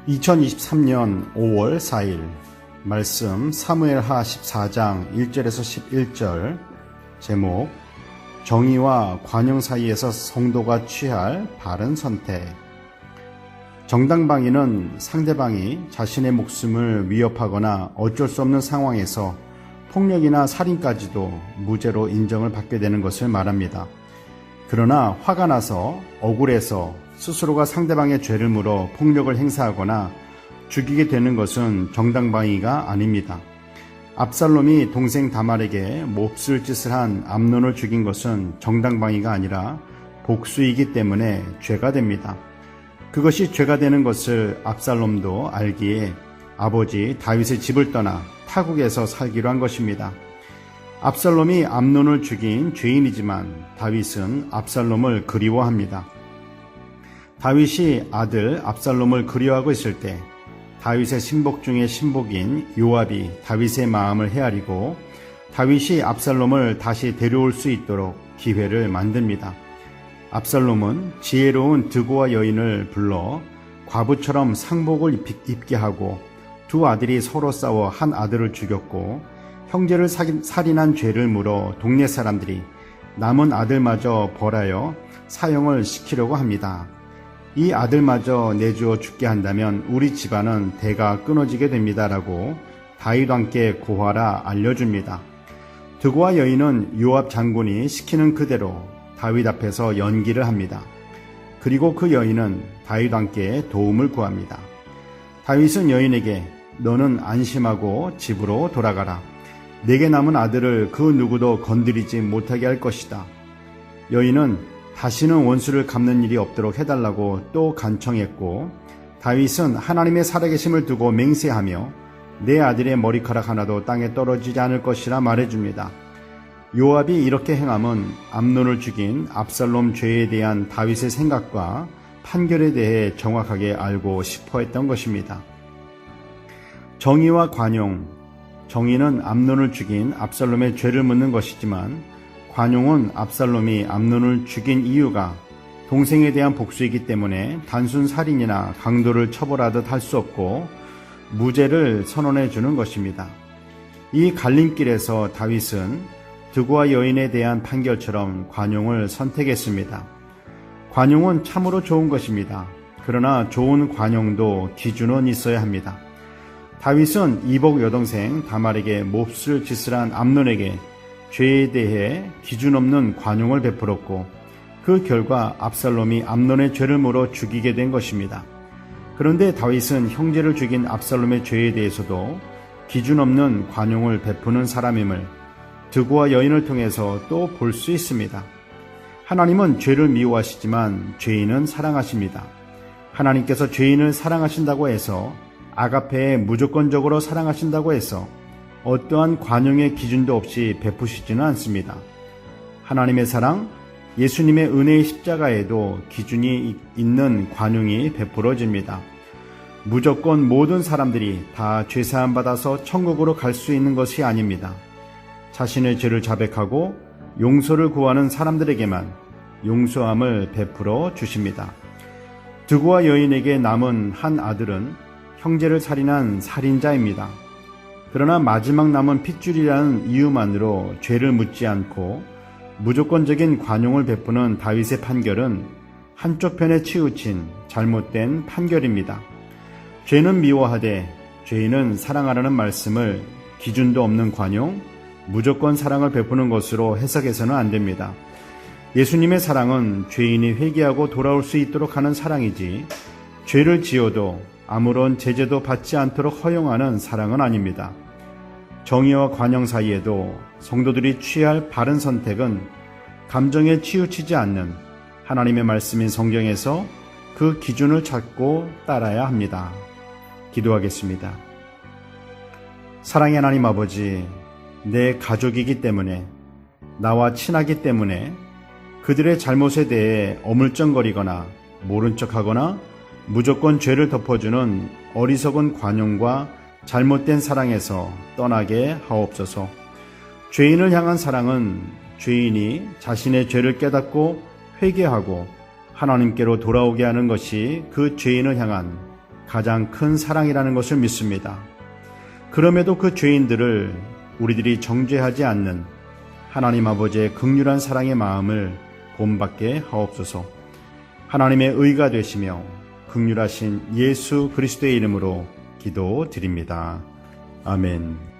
2023년 5월 4일 말씀 사무엘하 14장 1절에서 11절 제목 정의와 관용 사이에서 성도가 취할 바른 선택. 정당방위는 상대방이 자신의 목숨을 위협하거나 어쩔 수 없는 상황에서 폭력이나 살인까지도 무죄로 인정을 받게 되는 것을 말합니다. 그러나 화가 나서 억울해서 스스로가 상대방의 죄를 물어 폭력을 행사하거나 죽이게 되는 것은 정당방위가 아닙니다. 압살롬이 동생 다말에게 몹쓸 짓을 한 암논을 죽인 것은 정당방위가 아니라 복수이기 때문에 죄가 됩니다. 그것이 죄가 되는 것을 압살롬도 알기에 아버지 다윗의 집을 떠나 타국에서 살기로 한 것입니다. 압살롬이 암논을 죽인 죄인이지만 다윗은 압살롬을 그리워합니다. 다윗이 아들 압살롬을 그리워하고 있을 때 다윗의 신복 중의 신복인 요압이 다윗의 마음을 헤아리고 다윗이 압살롬을 다시 데려올 수 있도록 기회를 만듭니다. 압살롬은 지혜로운 드고와 여인을 불러 과부처럼 상복을 입게 하고 두 아들이 서로 싸워 한 아들을 죽였고 형제를 살인한 죄를 물어 동네 사람들이 남은 아들마저 벌하여 사형을 시키려고 합니다. 이 아들마저 내주어 죽게 한다면 우리 집안은 대가 끊어지게 됩니다. 라고 다윗 왕께 고하라 알려줍니다. 드고와 여인은 요압 장군이 시키는 그대로 다윗 앞에서 연기를 합니다. 그리고 그 여인은 다윗 왕께 도움을 구합니다. 다윗은 여인에게 너는 안심하고 집으로 돌아가라. 내게 남은 아들을 그 누구도 건드리지 못하게 할 것이다. 여인은 다시는 원수를 갚는 일이 없도록 해달라고 또 간청했고 다윗은 하나님의 살아계심을 두고 맹세하며 내 아들의 머리카락 하나도 땅에 떨어지지 않을 것이라 말해줍니다. 요압이 이렇게 행함은 암논을 죽인 압살롬 죄에 대한 다윗의 생각과 판결에 대해 정확하게 알고 싶어 했던 것입니다. 정의와 관용. 정의는 암논을 죽인 압살롬의 죄를 묻는 것이지만 관용은 압살롬이 암논을 죽인 이유가 동생에 대한 복수이기 때문에 단순 살인이나 강도를 처벌하듯 할 수 없고 무죄를 선언해 주는 것입니다. 이 갈림길에서 다윗은 드고와 여인에 대한 판결처럼 관용을 선택했습니다. 관용은 참으로 좋은 것입니다. 그러나 좋은 관용도 기준은 있어야 합니다. 다윗은 이복 여동생 다말에게 몹쓸 짓을 한 암논에게 죄에 대해 기준 없는 관용을 베풀었고 그 결과 압살롬이 암논의 죄를 물어 죽이게 된 것입니다. 그런데 다윗은 형제를 죽인 압살롬의 죄에 대해서도 기준 없는 관용을 베푸는 사람임을 드고와 여인을 통해서 또 볼 수 있습니다. 하나님은 죄를 미워하시지만 죄인은 사랑하십니다. 하나님께서 죄인을 사랑하신다고 해서 아가페에 무조건적으로 사랑하신다고 해서 어떠한 관용의 기준도 없이 베푸시지는 않습니다. 하나님의 사랑, 예수님의 은혜의 십자가에도 기준이 있는 관용이 베풀어집니다. 무조건 모든 사람들이 다 죄사함 받아서 천국으로 갈 수 있는 것이 아닙니다. 자신의 죄를 자백하고 용서를 구하는 사람들에게만 용서함을 베풀어 주십니다. 드고와 여인에게 남은 한 아들은 형제를 살인한 살인자입니다. 그러나 마지막 남은 핏줄이라는 이유만으로 죄를 묻지 않고 무조건적인 관용을 베푸는 다윗의 판결은 한쪽 편에 치우친 잘못된 판결입니다. 죄는 미워하되 죄인은 사랑하라는 말씀을 기준도 없는 관용, 무조건 사랑을 베푸는 것으로 해석해서는 안 됩니다. 예수님의 사랑은 죄인이 회개하고 돌아올 수 있도록 하는 사랑이지 죄를 지어도 아무런 제재도 받지 않도록 허용하는 사랑은 아닙니다. 정의와 관용 사이에도 성도들이 취할 바른 선택은 감정에 치우치지 않는 하나님의 말씀인 성경에서 그 기준을 찾고 따라야 합니다. 기도하겠습니다. 사랑의 하나님 아버지, 내 가족이기 때문에 나와 친하기 때문에 그들의 잘못에 대해 어물쩡거리거나 모른 척하거나 무조건 죄를 덮어주는 어리석은 관용과 잘못된 사랑에서 떠나게 하옵소서. 죄인을 향한 사랑은 죄인이 자신의 죄를 깨닫고 회개하고 하나님께로 돌아오게 하는 것이 그 죄인을 향한 가장 큰 사랑이라는 것을 믿습니다. 그럼에도 그 죄인들을 우리들이 정죄하지 않는 하나님 아버지의 긍휼한 사랑의 마음을 본받게 하옵소서. 하나님의 의가 되시며 긍휼하신 예수 그리스도의 이름으로 기도드립니다. 아멘.